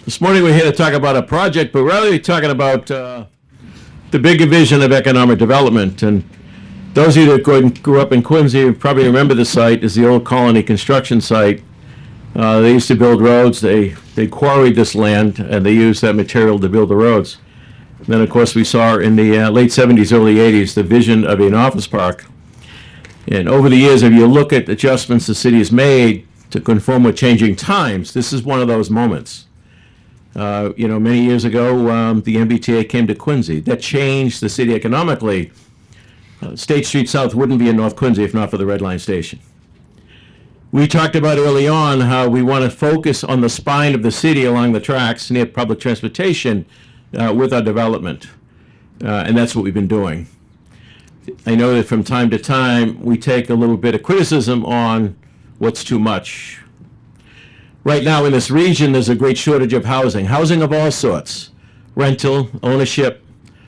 This morning we're here to talk about a project, but really talking about the bigger vision of economic development. And those of you that grew up in Quincy probably remember the site is the old Colony construction site. They used to build roads. They quarried this land and they used that material to build the roads. And then, of course, we saw in the late 70s, early 80s, the vision of an office park. And over the years, if you look at adjustments the city has made to conform with changing times, this is one of those moments. Many years ago, the MBTA came to Quincy. That changed the city economically. State Street South wouldn't be in North Quincy if not for the Red Line station. We talked about early on how we want to focus on the spine of the city along the tracks near public transportation with our development. And that's what we've been doing. I know that from time to time, we take a little bit of criticism on what's too much. Right now in this region, there's a great shortage of housing of all sorts. Rental, ownership,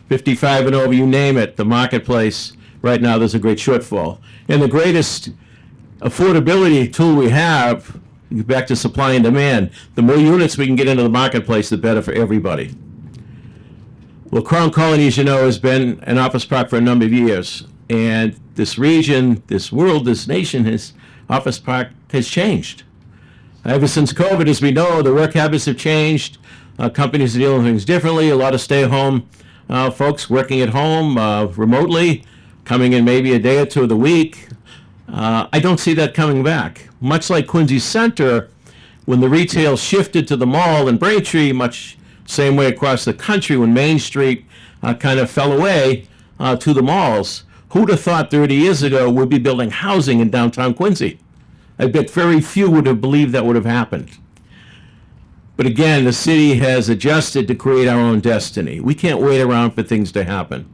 55 and over, you name it, the marketplace. Right now there's a great shortfall. And the greatest affordability tool we have, back to supply and demand, the more units we can get into the marketplace, the better for everybody. Well, Crown Colony, as you know, has been an office park for a number of years. And this region, this world, this nation, his office park has changed. Ever since COVID, as we know, the work habits have changed. Companies are dealing with things differently. A lot of stay-at-home folks working at home remotely, coming in maybe a day or two of the week. I don't see that coming back. Much like Quincy Center, when the retail shifted to the mall in Braintree, much same way across the country when Main Street kind of fell away to the malls. Who'd have thought 30 years ago we'd be building housing in downtown Quincy? I bet very few would have believed that would have happened. But again, the city has adjusted to create our own destiny. We can't wait around for things to happen.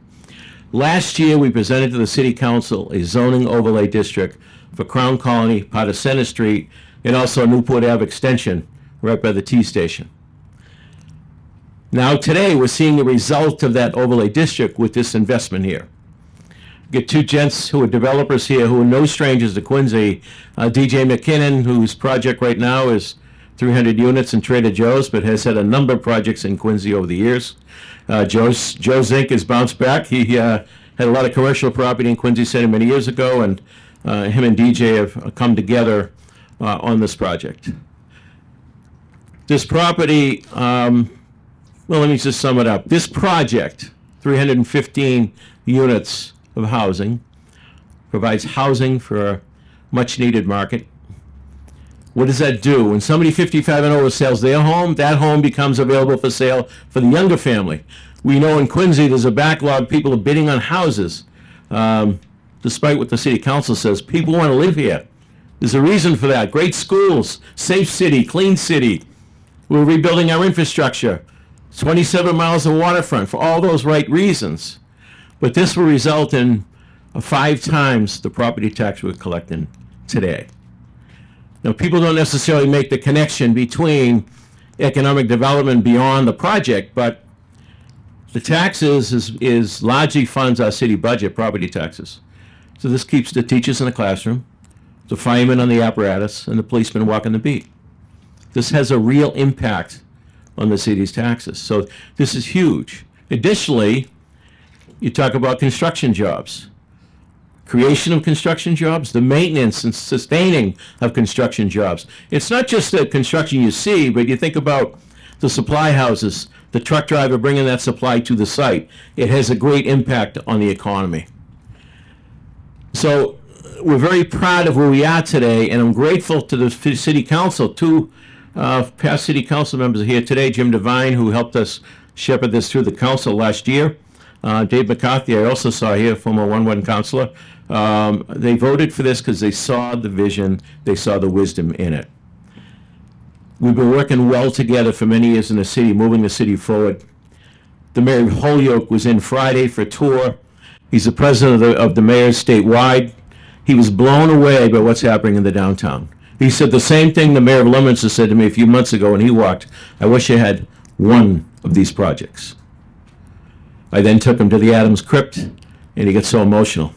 Last year, we presented to the City Council a zoning overlay district for Crown Colony, part of Center Street, and also Newport Ave extension right by the T station. Now today, we're seeing the result of that overlay district with this investment here. Get two gents who are developers here who are no strangers to Quincy. DJ McKinnon, whose project right now is 300 units in Trader Joe's, but has had a number of projects in Quincy over the years. Joe Zink has bounced back. He had a lot of commercial property in Quincy Center many years ago, and him and DJ have come together on this project. This property, well, let me just sum it up. This project, 315 units of housing, provides housing for a much needed market. What does that do? When somebody 55 and over sells their home, that home becomes available for sale for the younger family. We know in Quincy there's a backlog. People are bidding on houses. Despite what the city council says, people want to live here. There's a reason for that. Great schools, safe city, clean city. We're rebuilding our infrastructure. 27 miles of waterfront for all those right reasons. But this will result in 5 times the property tax we're collecting today. Now, people don't necessarily make the connection between economic development beyond the project, but the taxes is largely funds our city budget, property taxes. So this keeps the teachers in the classroom, the firemen on the apparatus, and the policemen walking the beat. This has a real impact on the city's taxes. So this is huge. Additionally, you talk about construction jobs. Creation of construction jobs, the maintenance and sustaining of construction jobs. It's not just the construction you see, but you think about the supply houses, the truck driver bringing that supply to the site. It has a great impact on the economy. So we're very proud of where we are today, and I'm grateful to the city council. 2 past city council members are here today. Jim Devine, who helped us shepherd this through the council last year. Dave McCarthy, I also saw here, former 1-1 councilor. They voted for this because they saw the vision, they saw the wisdom in it. We've been working well together for many years in the city, moving the city forward. The mayor of Holyoke was in Friday for a tour. He's the president of the mayors statewide. He was blown away by what's happening in the downtown. He said the same thing the mayor of Leominster said to me a few months ago when he walked. I wish I had one of these projects. I then took him to the Adams Crypt, and he got so emotional.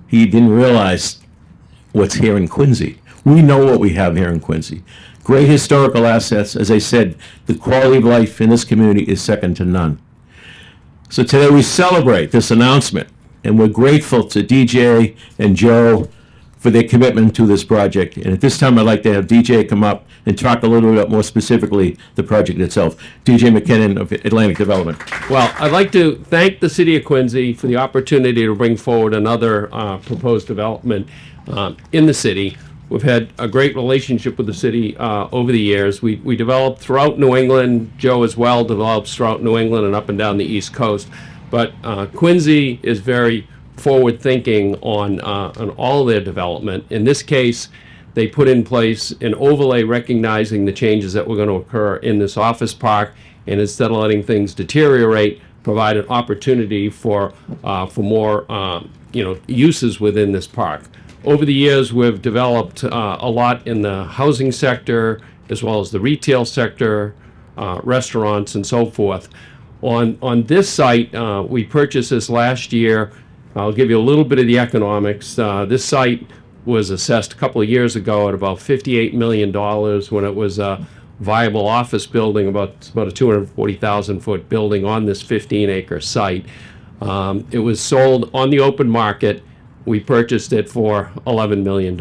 He didn't realize what's here in Quincy. We know what we have here in Quincy. great historical assets. As I said, the quality of life in this community is second to none. So today we celebrate this announcement, and we're grateful to DJ and Joe for their commitment to this project. And at this time, I'd like to have DJ come up and talk a little bit more specifically the project itself. DJ McKinnon of Atlantic Development. Well, I'd like to thank the City of Quincy for the opportunity to bring forward another proposed development in the city. We've had a great relationship with the city over the years. We developed throughout New England. Joe as well develops throughout New England and up and down the East Coast. But Quincy is very forward-thinking on all their development. In this case, they put in place an overlay recognizing the changes that were going to occur in this office park, and instead of letting things deteriorate, provide an opportunity for more uses within this park. Over the years, we've developed a lot in the housing sector, as well as the retail sector, restaurants, and so forth. On this site, we purchased this last year. I'll give you a little bit of the economics. This site was assessed a couple of years ago at about $58 million when it was a viable office building, about a 240,000 foot building on this 15-acre site. It was sold on the open market. We purchased it for $11 million.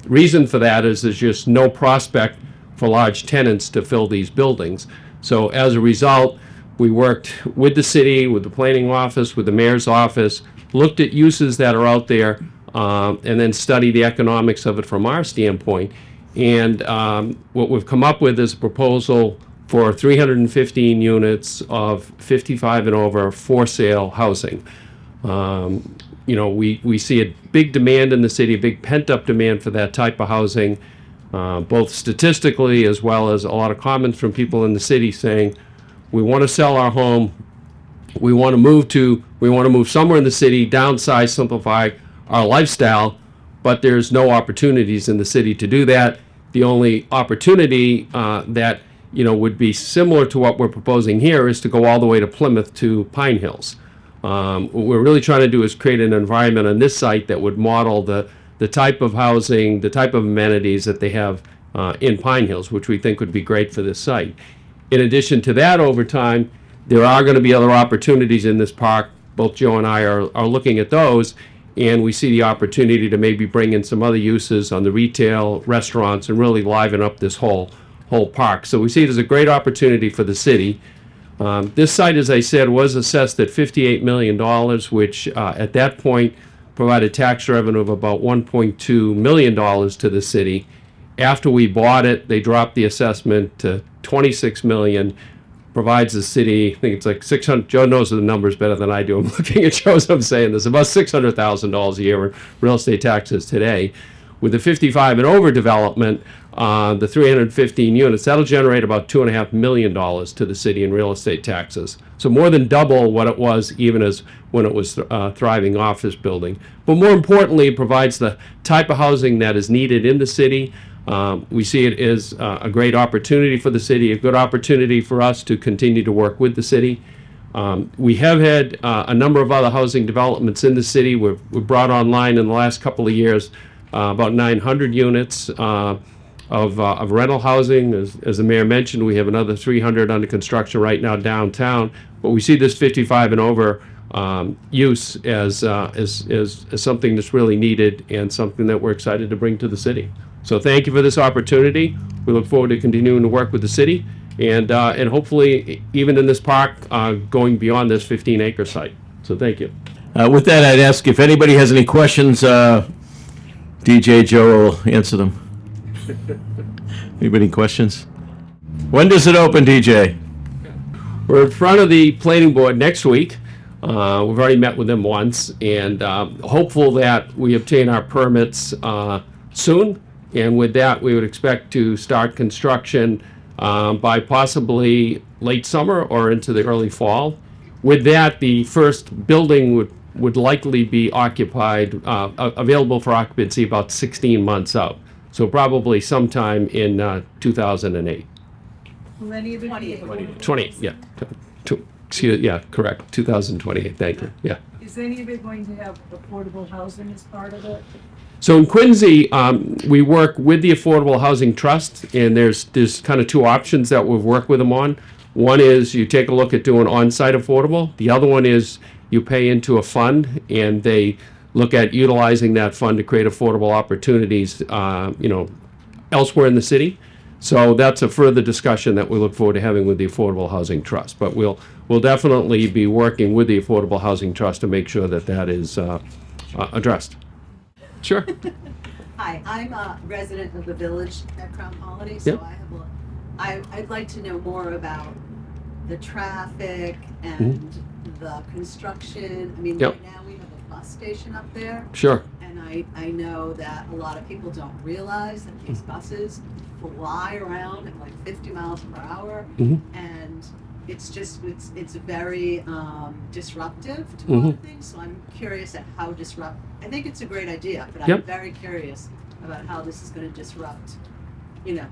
Reason for that is there's just no prospect for large tenants to fill these buildings. So as a result, we worked with the city, with the planning office, with the mayor's office, looked at uses that are out there, and then studied the economics of it from our standpoint. And what we've come up with is a proposal for 315 units of 55 and over for sale housing. We see a big demand in the city, a big pent-up demand for that type of housing, both statistically as well as a lot of comments from people in the city saying, we want to sell our home. We want to move somewhere in the city, downsize, simplify our lifestyle, but there's no opportunities in the city to do that. The only opportunity that would be similar to what we're proposing here is to go all the way to Plymouth to Pine Hills. What we're really trying to do is create an environment on this site that would model the type of housing, the type of amenities that they have in Pine Hills, which we think would be great for this site. In addition to that, over time, there are going to be other opportunities in this park. Both Joe and I are looking at those, and we see the opportunity to maybe bring in some other uses on the retail, restaurants, and really liven up this whole park. So we see it as a great opportunity for the city. This site, as I said, was assessed at $58 million, which at that point provided tax revenue of about $1.2 million to the city. After we bought it, they dropped the assessment to $26 million, provides the city, I think it's like 600, Joe knows the numbers better than I do. I'm looking at Joe's, I'm saying this, about $600,000 a year in real estate taxes today. With the 55 and over development, the 315 units, that'll generate about $2.5 million to the city in real estate taxes. So more than double what it was even as when it was a thriving office building. But more importantly, it provides the type of housing that is needed in the city. We see it as a great opportunity for the city, a good opportunity for us to continue to work with the city. We have had a number of other housing developments in the city. We've brought online in the last couple of years about 900 units of rental housing. As the mayor mentioned, we have another 300 under construction right now downtown. But we see this 55 and over use as something that's really needed and something that we're excited to bring to the city. So thank you for this opportunity. We look forward to continuing to work with the city and hopefully even in this park going beyond this 15-acre site. So thank you. With that, I'd ask if anybody has any questions. DJ Joe will answer them. Anybody questions? When does it open, DJ? We're in front of the planning board next week. We've already met with them once, and hopeful that we obtain our permits soon. And with that, we would expect to start construction by possibly late summer or into the early fall. With that, the first building would likely be occupied, available for occupancy about 16 months out. So probably sometime in 2008. Will any of it 28, yeah. Yeah, correct. 2028, thank you. Yeah. Is any of it going to have affordable housing as part of it? So in Quincy, we work with the Affordable Housing Trust, and there's kind of two options that we've worked with them on. One is you take a look at doing on-site affordable. The other one is you pay into a fund, and they look at utilizing that fund to create affordable opportunities, elsewhere in the city. So that's a further discussion that we look forward to having with the Affordable Housing Trust. But we'll definitely be working with the Affordable Housing Trust to make sure that that is addressed. Sure. Hi, I'm a resident of the village at Crown Colony, so Yep. I'd like to know more about the traffic and the construction. I mean, Yep. right now we have a bus station up there, Sure. and I know that a lot of people don't realize that these buses fly around at like 50 miles per hour, and it's very disruptive to a lot of things. So I'm curious at how I think it's a great idea, but I'm Yep. very curious about how this is going to disrupt,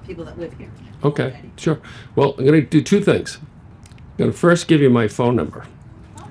people that live here. Okay, already. sure. Well, I'm going to do two things. I'm going to first give you my phone number.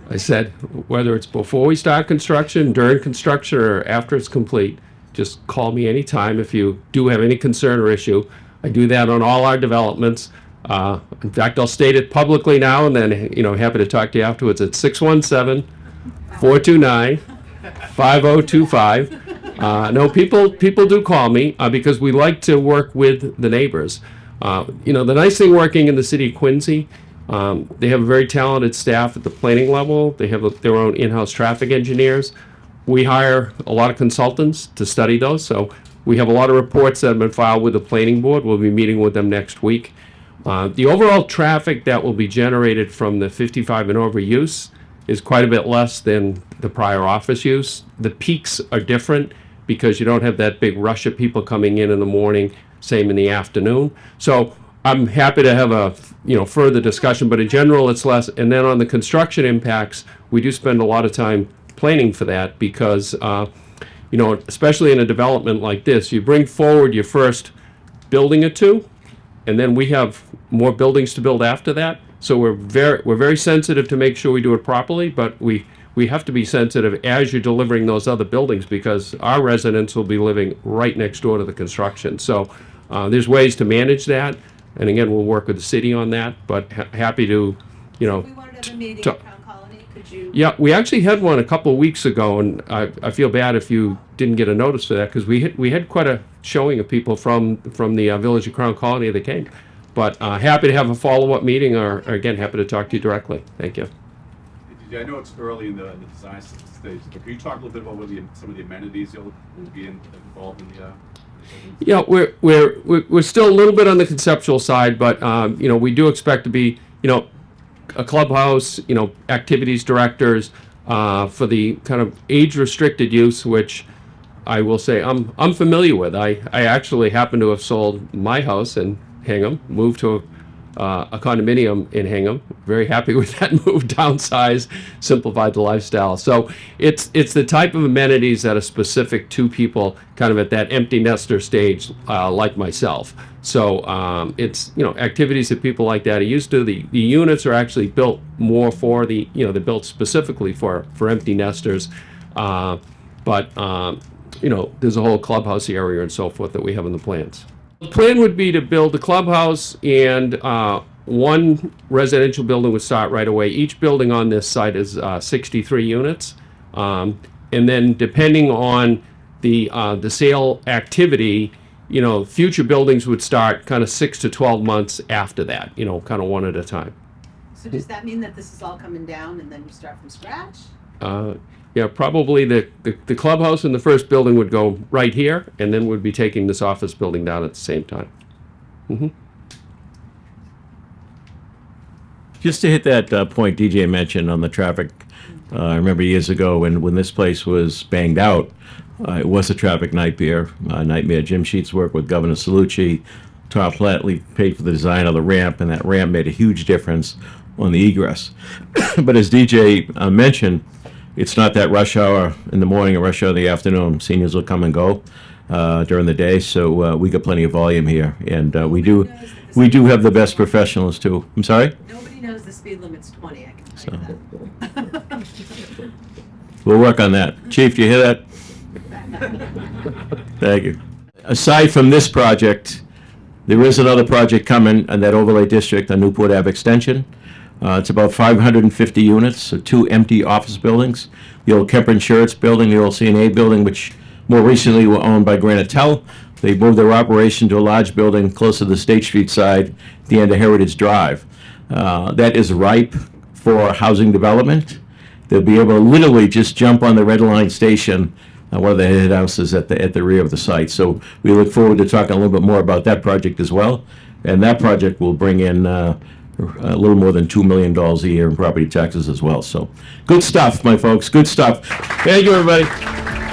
I said, whether it's before we start construction, during construction, or after it's complete, just call me anytime if you do have any concern or issue. I do that on all our developments. In fact, I'll state it publicly now, and then, happy to talk to you afterwards. It's 617-429-5025. No, people do call me because we like to work with the neighbors. The nice thing working in the city of Quincy, they have a very talented staff at the planning level. They have their own in-house traffic engineers. We hire a lot of consultants to study those. So we have a lot of reports that have been filed with the planning board. We'll be meeting with them next week. The overall traffic that will be generated from the 55 and over use is quite a bit less than the prior office use. The peaks are different because you don't have that big rush of people coming in the morning, same in the afternoon. So I'm happy to have a further discussion, but in general it's less. And then on the construction impacts, we do spend a lot of time planning for that because especially in a development like this, you bring forward your first building or two, and then we have more buildings to build after that. So we're very sensitive to make sure we do it properly, but we have to be sensitive as you're delivering those other buildings because our residents will be living right next door to the construction. So there's ways to manage that, and again, we'll work with the city on that. But happy to, If we wanted to have a meeting to- at Crown Colony, could you? Yeah, we actually had one a couple of weeks ago, and I feel bad if you didn't get a notice for that because we had quite a showing of people from the village of Crown Colony that came. But happy to have a follow-up meeting, or again, happy to talk to you directly. Thank you. I know it's early in the design stage, but can you talk a little bit about what some of the amenities you'll be involved in the? Yeah, we're still a little bit on the conceptual side, but we do expect to be a clubhouse, activities directors for the kind of age-restricted use, which I will say I'm familiar with. I actually happen to have sold my house in Hingham, moved to a condominium in Hingham. Very happy with that move, downsized, simplified the lifestyle. So it's the type of amenities that are specific to people kind of at that empty nester stage, like myself. So it's activities that people like that are used to. The units are actually built more for they're built specifically for empty nesters. But there's a whole clubhouse area and so forth that we have in the plans. The plan would be to build a clubhouse and one residential building would start right away. Each building on this site is 63 units. And then depending on the sale activity, future buildings would start kind of 6 to 12 months after that, kind of one at a time. So does that mean that this is all coming down and then you start from scratch? Yeah, probably the clubhouse in the first building would go right here, and then we'd be taking this office building down at the same time. Just to hit that point DJ mentioned on the traffic, I remember years ago when this place was banged out, it was a traffic nightmare. Jim Sheets worked with Governor Salucci. Tom Platley paid for the design of the ramp, and that ramp made a huge difference on the egress. But as DJ mentioned, it's not that rush hour in the morning or rush hour in the afternoon. Seniors will come and go during the day, so we got plenty of volume here, and we do have the best professionals too. I'm sorry? Nobody knows the speed limit's 20, I can tell you that. We'll work on that. Chief, do you hear that? Thank you. Aside from this project, there is another project coming in that overlay district on Newport Ave Extension. It's about 550 units, so 2 empty office buildings. The old Kemper Insurance Building, the old CNA Building, which more recently were owned by Granitel. They moved their operation to a large building close to the State Street side at the end of Heritage Drive. That is ripe for housing development. They'll be able to literally just jump on the Red Line station, one of the head houses at the rear of the site. So we look forward to talking a little bit more about that project as well. And that project will bring in a little more than $2 million a year in property taxes as well. So good stuff, my folks, good stuff. Thank you, everybody.